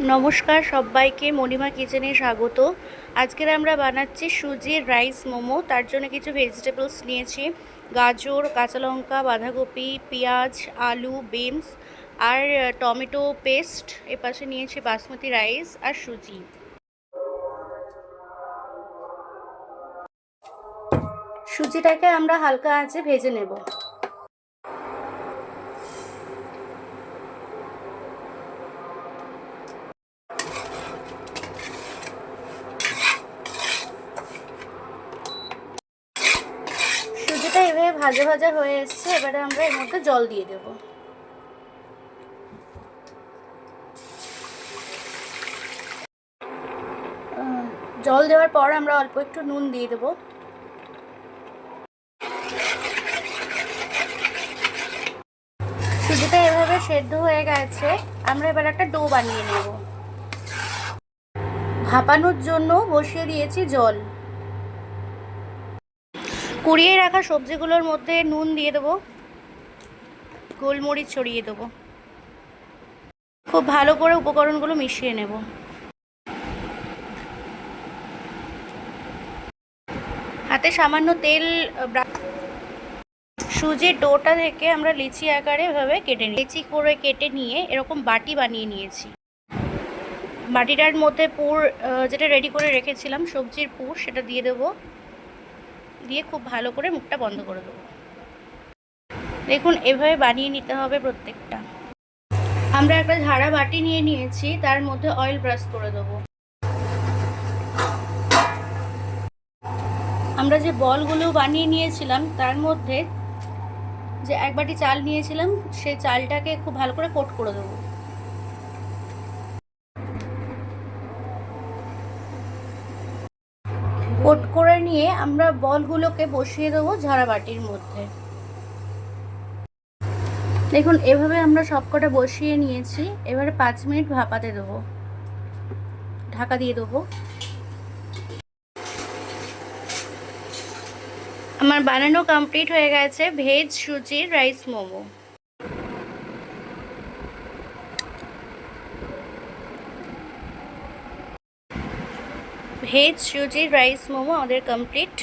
নমস্কার সবাইকে, মণিমা কিচেনে স্বাগত। আজকের আমরা বানাচ্ছি সুজির রাইস মোমো। তার জন্য কিছু ভেজিটেবলস নিয়েছি: গাজর, কাঁচা লঙ্কা, বাঁধাকপি, পেঁয়াজ, আলু, বিনস আর টমেটো পেস্ট। এপাশে নিয়েছি বাসমতি রাইস আর সুজি। সুজিটাকে আমরা হালকা আঁচে ভেজে নেব। সুজিটা এভাবে ভাজা ভাজা হয়ে এসছে। এবারে আমরা এর মধ্যে জল দিয়ে দেব। জল দেওয়ার পর আমরা অল্প একটু নুন দিয়ে দেব। সুজিটা এভাবে সেদ্ধ হয়ে গেছে। আমরা এবার একটা ডো বানিয়ে নেব। ভাপানোর জন্য বসিয়ে দিয়েছি জল। কুড়িয়ে রাখা সবজিগুলোর মধ্যে নুন দিয়ে দেবো, গোলমরিচ ছড়িয়ে দেবো। খুব ভালো করে উপকরণগুলো মিশিয়ে নেব। হাতে সামান্য তেল। সুজির ডোটা থেকে আমরা লিচি আকারে এভাবে লিচি করে কেটে নিয়ে এরকম বাটি বানিয়ে নিয়েছি। বাটিটার মধ্যে পুর, যেটা রেডি করে রেখেছিলাম সবজির পুর, সেটা দিয়ে দেবো। দিয়ে খুব ভালো করে মুখটা বন্ধ করে দেবো। দেখুন, এভাবে বানিয়ে নিতে হবে প্রত্যেকটা। আমরা একটা ঝাড়া বাটি নিয়ে নিয়েছি, তার মধ্যে অয়েল ব্রাশ করে দেবো। আমরা যে বলগুলো বানিয়ে নিয়েছিলাম তার মধ্যে যে এক বাটি চাল নিয়েছিলাম, সেই চালটাকে খুব ভালো করে কোট করে দেবো। কোট করে নিয়ে আমরা বলগুলোকে বসিয়ে দেবো ঝাড়া বাটির মধ্যে। দেখুন, এভাবে আমরা সবকটা বসিয়ে নিয়েছি। এবারে 5 মিনিট ভাপাতে দেবো। ঢাকা দিয়ে দেবো। আমার বানানো কমপ্লিট হয়ে গেছে ভেজ সুজির রাইস মোমো। ভেজ সুজির রাইস মোমো আমাদের কমপ্লিট।